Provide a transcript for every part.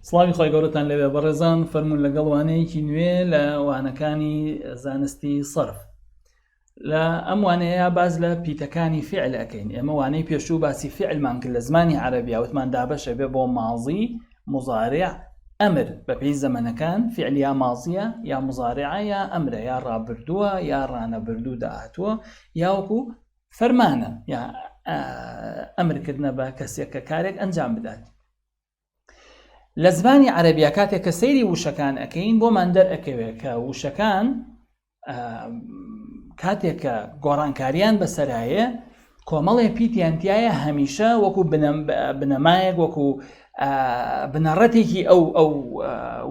سڵاوی خۆی گەورەتان لەوێ بەڕێزان فەرموون لەگەڵ وانەیەکی نوێ لە وانەکانی زانستی سەرف. لە ئەم وانەیە باز لە پیتەکانی فعل ئەکەین. ئێمە وانەی پێشوو باسی فعلمان کرد لە زمانی عەرەبی وتمان دابەشە بێ بۆ ماضی، مضارع، ئەمر بەپێی زەمەنەکان فعل یا ماضیە یا مضارعە یا ئەمرە یا ڕابردووە یا ڕانەبردوو داهاتووە یا وەکو فەرمانە یا ئەمرکردنە بە کەسێک کە کارێک ئەنجام بدات. لە زمانی عەرەبیە کاتێک کە سەیری وشەکان ئەکەین بۆمان دەرئەکەوێت کە وشەکان کاتێک کە گۆڕانکاریان بەسەرایە کۆمەڵێ پیتیانتیایە هەمیشە وەکو بنەمایەک وەکو بنەڕەتێکی ئەو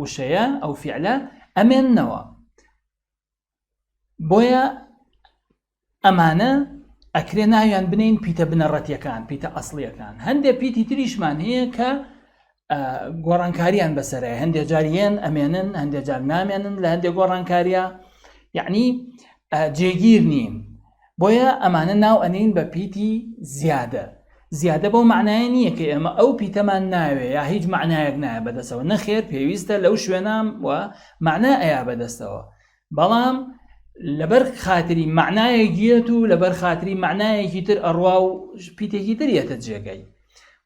وشەیە ئەو فیعلە ئەمێننەوە. بۆیە ئەمانە ئەکرێ ناویان بنین پیتە بنەڕەتیەکان، پیتە ئەسڵیەکان. هەندێک پیتی تریشمان هەیە کە گۆڕانکاریان بەسەرایە، هەندێک جاریان ئەمێنن، هەندێک جار نامێنن لە هەندێک گۆڕانکاریە، یعنی جێگیر نین. بۆیە ئەمانە ناو ئەنین بە پیتی زیادە. زیادە بەو معنایە نییە کە ئێمە ئەو پیتەمان ناوێ یا هیچ معنایەک نایە بەدەستەوە، نەخێر پێویستە لەو شوێنام و معنا ئەیا بەدەستەوە، بەڵام لەبەر خاتری معنایەک گیرێت و لەبەر خاتری معنایەکی تر ئەڕوا و پیتێکی تر یەتە جێگەی.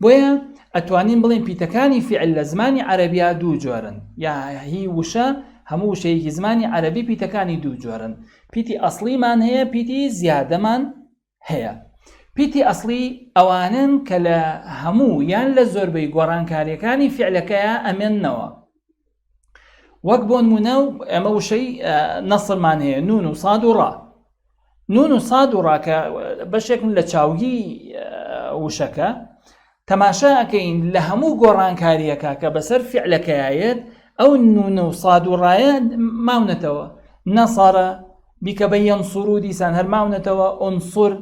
بۆیە ئەتوانین بڵێن پیتەکانی فعل لە زمانی عەرەبیە دوو جۆرن، یا هی وشە هەموو وشەیەکی زمانی عەرەبی پیتەکانی دوو جۆرن. پیتی ئەسڵیمان هەیە، پیتی زیادەمان هەیە. پیتی ئەسڵی ئەوانن کە لە هەموو یان لە زۆربەی گۆڕانکاریەکانی فعلەکەیە ئەمێننەوە. وەک بۆ نمونە ئەمە وشەی نەسرمان هەیە، نون و ساد و ڕا. نون و ساد و ڕا کە بەشێکن لە چاوگی وشەکە، تەماشا ئەکەین لە هەموو گۆڕانکاریەکە کە بەسەر فعلەکەیەت ئەو نون و ساد و ڕایە ماونەتەوە. نەسەرە بیکە بە یەنسوور و دیسان هەر ماونەتەوە، ئونسور،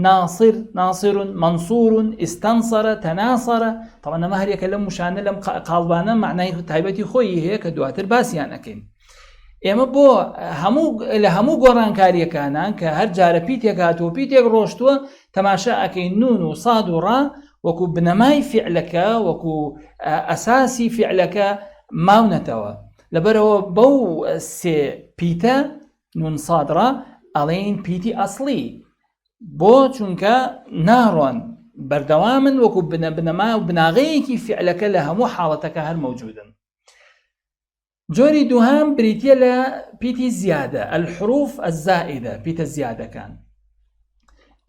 ناصر، ناصر، منصور، استنصر، تناصر. طبعا ئەمە هەرێکە لەم وشانە لەم قاڵبانە معنای تایبەتی خۆی هەیە کە دواتر باسییان ئەەکەین. ئێمە بۆ لە هەموو گۆڕانکاریەکانان کە هەر جارە پیتێک هاتووە پیتێک ڕۆشتووە تەماشا ئەکەین نون و ساد و ڕا وەکو بنەمای فعلەکە وەکو ئەساسی فعلەکە ماونەتەوە. لەبەرەوە بەو سێ پیتە نون ساد ڕا ئەڵێن پیتی ئەسڵی، بۆ چونکە ناڕۆن بەردەوامن وەکو بنەما و بناغەیەکی فعلەکە لە هەموو حاڵەتەکە هەر مەوجودن. جۆری دووهەم بریتیە لە پیتی زیادە، الحروف الزائدە، پیتە زیادەکان.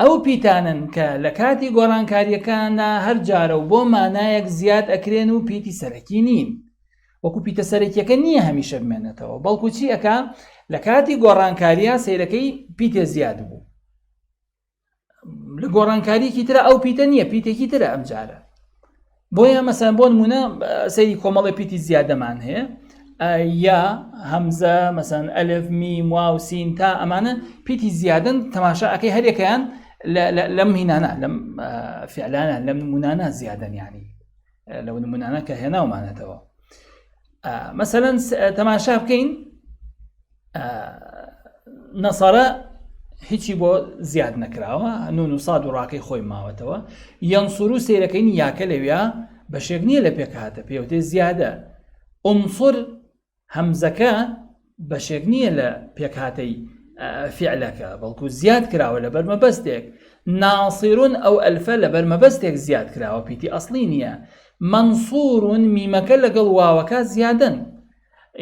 ئەو پیتانن کە لە کاتی گۆڕانکاریەکانە هەر جارە و بۆ مانایەک زیاد ئەکرێن و پیتی سەرەکی نین. وەکو پیتە سەرەکیەکە نییە هەمیشە بمێنێتەوە، بەڵکو چی ئەکا لە کاتی گۆڕانکاریە سەیرەکەی پیتێ زیاد بوو، لە گۆڕانکاریەکی ترە ئەو پیتە نییە، پیتێکی ترە ئەم جارە. بۆیە مەسەن بۆ نمونە سەیری کۆمەڵی پیتی زیادەمان هەیە، یا هەمزە مەسەن ئەلف میم واو سین تا ئەمانە پیتی زیادن. تەماشا ئەکەی هەرێکیان لەم هینانە لەم فعلانە لەم نمونانە زیادن، یعنی لەو نمونانە کە هێناومانێتەوە. مەسەلەن تەماشا بکەین نەسەرە هیچی بۆ زیاد نەکراوە، نون و ساد و ڕاکەی خۆی ماوەتەوە. یەنسوور و سەیرەکەی یاکە لەوێ بەشێک نییە لە پێک هاتە، پێوتێ زیادە. ئونسور هەمزەکە بەشێک نییە لە پێک هاتەی فعلەکە، بەڵکو زیاد کراوە لە بەرمەبەستێک. ناصیرون ئەو ئەلفە لە بەرمەبەستێک زیاد کراوە، پیتی ئەسڵی نییە. منصورون میمەکە لەگەڵ واوەکە زیادن،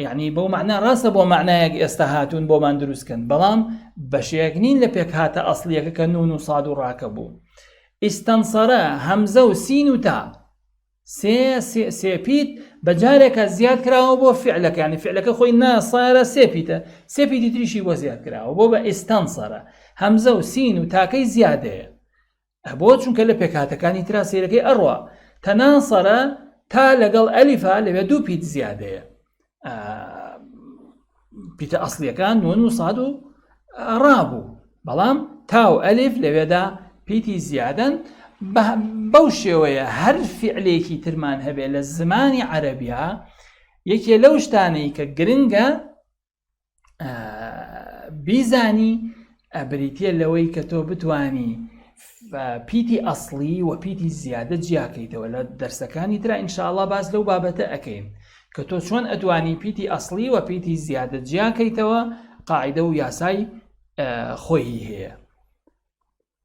یعنی بۆ معنا ڕاستە بۆ معنایەک ئێستا هاتوون بۆمان دروستکەن، بەڵام بەشێک نین لە پێک هاتە ئەسڵیەکە کە نون و ساد و ڕاکە بوو. ئیستەنسەرە هەمزە و سین و تا سێ پیت بەجارێکە زیاد کراوە بۆ فعلەکە، یعنی فعلەکە خۆی ناسارە سێ پیتە، سێ پیتی تریشی بۆ زیاد کراوە بۆ بە ئیستەنسەرە. هەمزە و سین و تاکەی زیادەیە بۆ چونکە لە پێک هاتەکانی ترا سێرەکەی ئەڕوا. تەناسەرە تا لەگەڵ ئەلیفا لەوێ دوو پیت زیادەیە، پیتە ئەسڵیەکان نون و ساد و ڕابوو، بەڵام تا و ئەلیف لەوێدا پیتی زیادن. بەو شێوەیە هەر فعلێکی ترمان هەبێ لە زمانی عەرەبیە یەکێ لەو شتانەی کە گرنگە بیزانی ئەبریتە لەوەی کە تۆ بتوانی پیتی ئەسڵی و پیتی زیادە جیاکەیتەوە لە دەرسەکانی ترا ئینشاءڵڵا باز لەو بابەتە ئەەکەین کە تۆ چۆن ئەتوانی پیتی ئەسڵی و پیتی زیادە جیاکەیتەوە قاعدە و یاسای خۆی هەیە.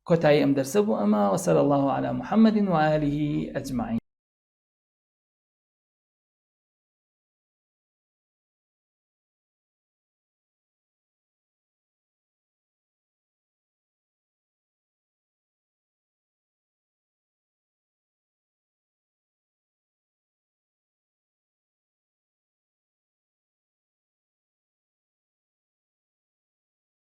کۆتایی ئەم دەرسە بوو ئەمە وصلى الله على محمد وآله أجمعين.